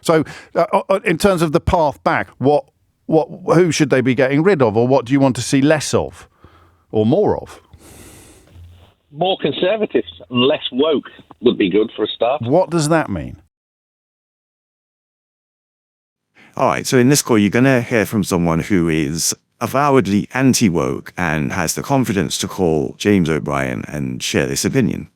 So in terms of the path back, who should they be getting rid of, or what do you want to see less of or more of? More conservatives and less woke would be good for a start. What does that mean? All right, so in this call, you're going to hear from someone who is avowedly anti-woke and has the confidence to call James O'Brien and share this opinion.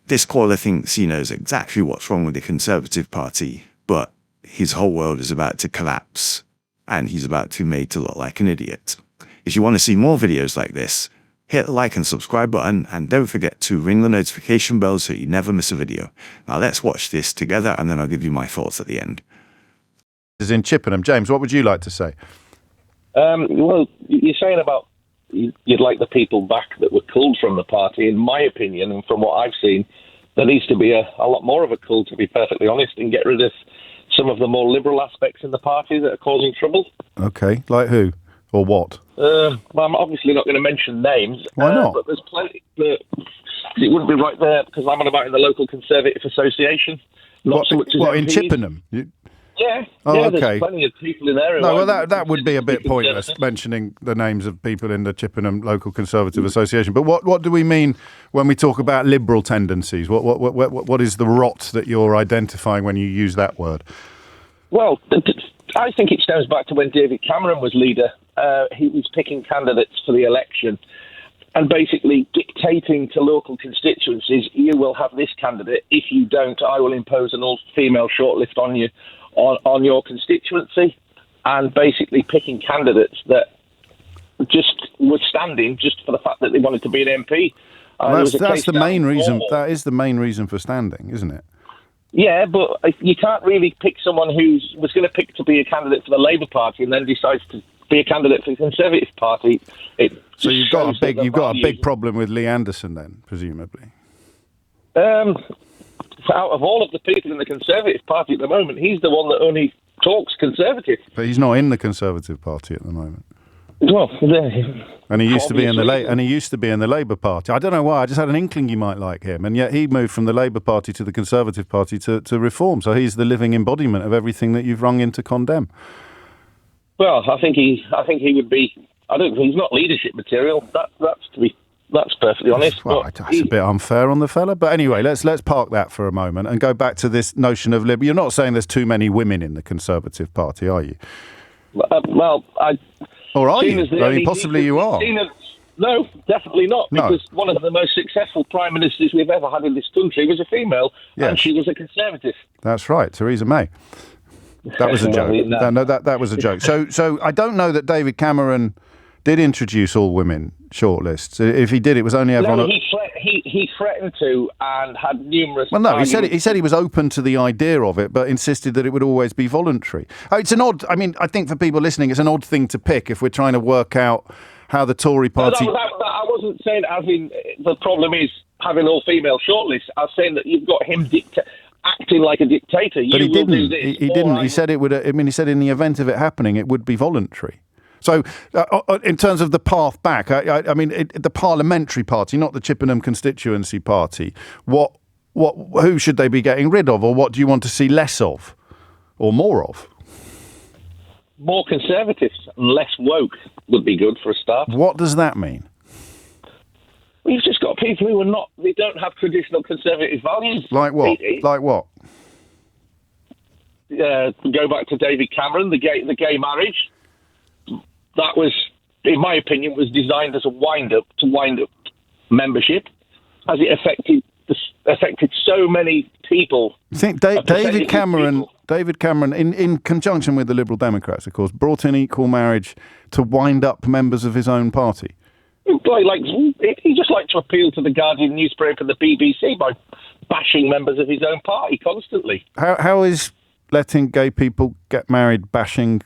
This caller thinks he knows exactly what's wrong with the Conservative Party, but his whole world is about to collapse, and he's about to be made to look like an idiot. If you want to see more videos like this, hit the like and subscribe button, and don't forget to ring the notification bell so you never miss a video. Now let's watch this together, and then I'll give you my thoughts at the end. This is in Chippenham. James, what would you like to say? Well, you're saying about you'd like the people back that were culled from the party. In my opinion, and from what I've seen, there needs to be a lot more of a cull, to be perfectly honest, and get rid of some of the more liberal aspects in the party that are causing trouble. Okay, like who or what? Well, I'm obviously not going to mention names. Why not? But there's plenty. But it wouldn't be right there because I'm on about in the local Conservative Association. Not so much as what in MPs. Chippenham? Yeah. Oh, yeah, okay. There's plenty of people in there. No, well, that would be a bit pointless, mentioning the names of people in the Chippenham Local Conservative Association. But what do we mean when we talk about liberal tendencies? What is the rot that you're identifying when you use that word? Well, I think it stems back to when David Cameron was leader. He was picking candidates for the election and basically dictating to local constituencies, you will have this candidate. If you don't, I will impose an all-female shortlist on you. On your constituency, and basically picking candidates that just were standing just for the fact that they wanted to be an MP. That's the main reason. That is the main reason for standing, isn't it? Yeah, but you can't really pick someone who was going to pick to be a candidate for the Labour Party and then decides to be a candidate for the Conservative Party. So you've got a big problem with Lee Anderson then, presumably. Out of all of the people in the Conservative Party at the moment, he's the one that only talks Conservative. But he's not in the Conservative Party at the moment. Well, and he used to be in the Labour Party. I don't know why. I just had an inkling you might like him, and yet he moved from the Labour Party to the Conservative Party to reform. So he's the living embodiment of everything that you've rung in to condemn. Well, I think he would be. I don't think he's not leadership material. That's perfectly honest. Well, that's a bit unfair on the fella. But anyway, let's park that for a moment and go back to this notion of liberal. You're not saying there's too many women in the Conservative Party, are you? Or are you? I mean, possibly you are. No, definitely not. Because one of the most successful prime ministers we've ever had in this country was a female, and she was a Conservative. That's right, Theresa May. That was a joke. No, that was a joke. So I don't know that David Cameron did introduce all women shortlists. If he did, it was only everyone. No, he threatened to and had numerous. Well, no, he said he was open to the idea of it, but insisted that it would always be voluntary. It's an odd. I mean, I think for people listening, it's an odd thing to pick if we're trying to work out how the Tory party. No, I wasn't saying as in the problem is having all female shortlists. I was saying that you've got him acting like a dictator. But he didn't. He didn't. He said it would. I mean, he said in the event of it happening, it would be voluntary. So, in terms of the path back, I mean, the parliamentary party, not the Chippenham constituency party. Who should they be getting rid of, or what do you want to see less of, or more of? More conservatives and less woke would be good for a start. What does that mean? Well, you've just got people who are not. They don't have traditional conservative values. Like what? Like what? Go back to David Cameron, the gay marriage. That was, in my opinion, was designed as a wind up membership, as it affected so many people. I think David Cameron, in conjunction with the Liberal Democrats, of course, brought in equal marriage to wind up members of his own party. He just liked to appeal to the Guardian newspaper and the BBC by bashing members of his own party constantly. How is letting gay people get married bashing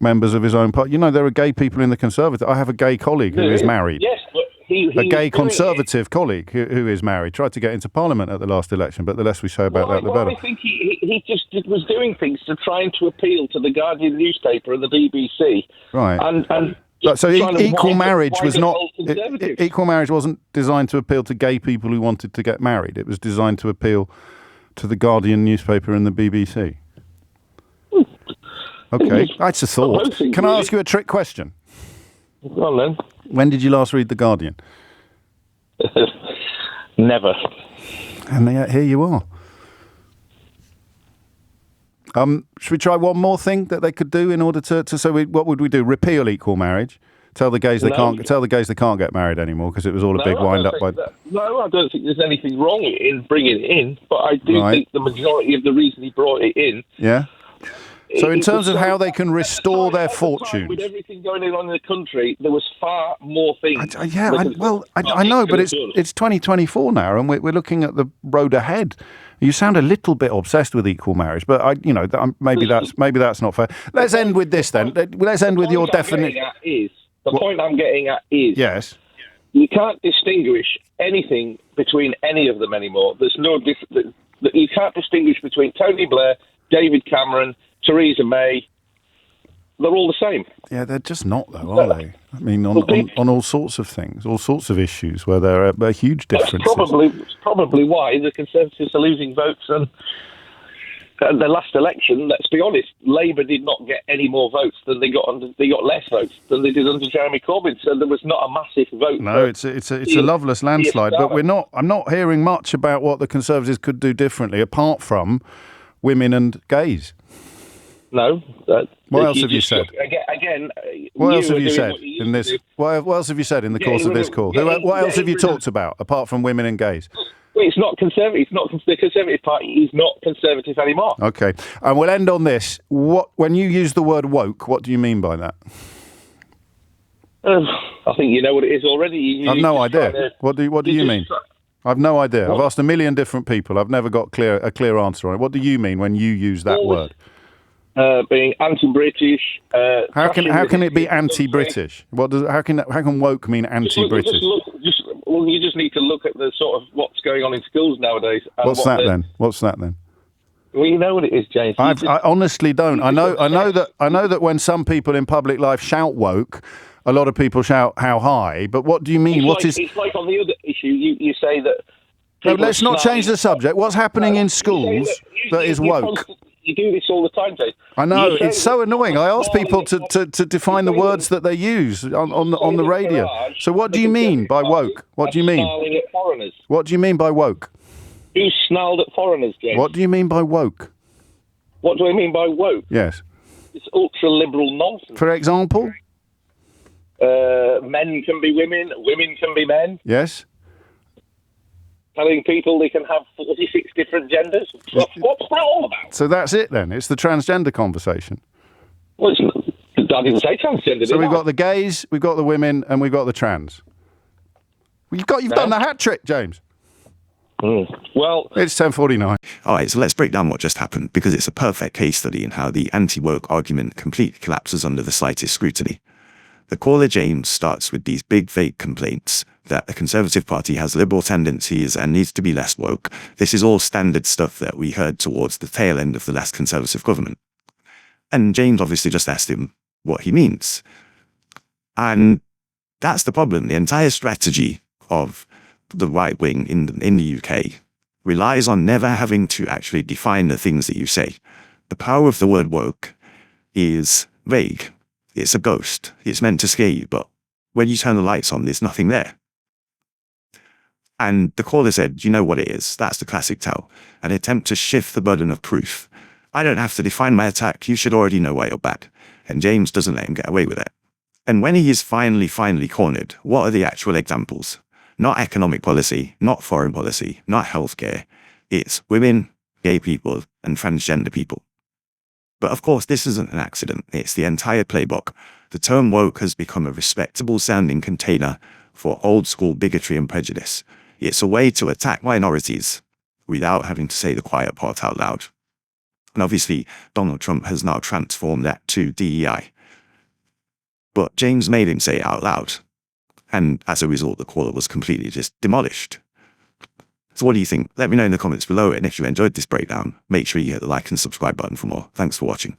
members of his own party? You know, there are gay people in the Conservative. I have a gay colleague who is married. Yes, but a gay Conservative colleague who is married. Tried to get into Parliament at the last election, but the less we say about that, the better. I think he just was doing things to trying to appeal to the Guardian newspaper and the BBC. Right. And so equal marriage wasn't designed to appeal to gay people who wanted to get married. It was designed to appeal to the Guardian newspaper and the BBC. Okay, that's a thought. Both things, Can I really. ask you a trick question? Go on then. When did you last read The Guardian? Never. And yet here you are. Should we try one more thing that they could do in order what would we do? Repeal equal marriage? Tell the gays they can't get married anymore because it was all a big wind up. No, I don't think there's anything wrong in bringing it in, but I do think the majority of the reason he brought it in. Yeah. So in terms of how they can restore their fortunes, with everything going on in the country, there was far more things. I know, but it's 2024 now, and we're looking at the road ahead. You sound a little bit obsessed with equal marriage, but maybe that's not fair. Let's end with this then. Let's end with your definition. The point I'm getting at is yes, you can't distinguish anything between any of them anymore. There's no you can't distinguish between Tony Blair, David Cameron, Theresa May. They're all the same. Yeah, they're just not, though, are they? I mean, on all sorts of things, all sorts of issues where there are huge differences. That's probably why the Conservatives are losing votes. And the last election, let's be honest, Labour did not get any more votes than they got less votes than they did under Jeremy Corbyn. So there was not a massive vote. No, it's a loveless landslide. But I'm not hearing much about what the Conservatives could do differently, apart from women and gays. No. What else have you said? Again, what else have you said in this? What else have you said in the course of this call? What else have you talked about apart from women and gays? Well, it's not conservative. It's not the Conservative Party is not conservative anymore. Okay, and we'll end on this. When you use the word woke, what do you mean by that? I think you know what it is already. I've no idea. What do you mean? I've no idea. I've asked a million different people. I've never got a clear answer on it. What do you mean when you use that word? Being anti-British. How can it be anti-British? How can woke mean anti-British? You just need to look at the sort of what's going on in schools nowadays. What's that then? Well, you know what it is, James. I honestly don't. I know that when some people in public life shout woke, a lot of people shout how high. But what do you mean? It's like on the other issue. You say that. No, let's not change the subject. What's happening in schools that is woke? You do this all the time, James. I know, it's so annoying. I ask people to define the words that they use on the radio. So what do you mean by woke? What do you mean? Snarling at foreigners. What do you mean by woke? You snarled at foreigners, James. What do you mean by woke? What do I mean by woke? Yes. It's ultra-liberal nonsense. For example? Men can be women, women can be men. Yes. Telling people they can have 46 different genders. What's that all about? So that's it then. It's the transgender conversation. Well, I didn't say transgender. So we've got the gays, we've got the women, and we've got the trans. You've done the hat trick, James. Well, it's 10:49. All right, so let's break down what just happened, because it's a perfect case study in how the anti-woke argument completely collapses under the slightest scrutiny. The caller James starts with these big vague complaints that the Conservative Party has liberal tendencies and needs to be less woke. This is all standard stuff that we heard towards the tail end of the last Conservative government. And James obviously just asked him what he means. And that's the problem. The entire strategy of the right wing in the UK relies on never having to actually define the things that you say. The power of the word woke is vague. It's a ghost. It's meant to scare you, but when you turn the lights on, there's nothing there. And the caller said, you know what it is? That's the classic tell. An attempt to shift the burden of proof. I don't have to define my attack. You should already know why you're bad. And James doesn't let him get away with it. And when he is finally cornered, what are the actual examples? Not economic policy, not foreign policy, not healthcare. It's women, gay people, and transgender people. But of course, this isn't an accident. It's the entire playbook. The term woke has become a respectable sounding container for old school bigotry and prejudice. It's a way to attack minorities without having to say the quiet part out loud. And obviously, Donald Trump has now transformed that to DEI. But James made him say it out loud. And as a result, the caller was completely just demolished. So what do you think? Let me know in the comments below, and if you enjoyed this breakdown, make sure you hit the like and subscribe button for more. Thanks for watching.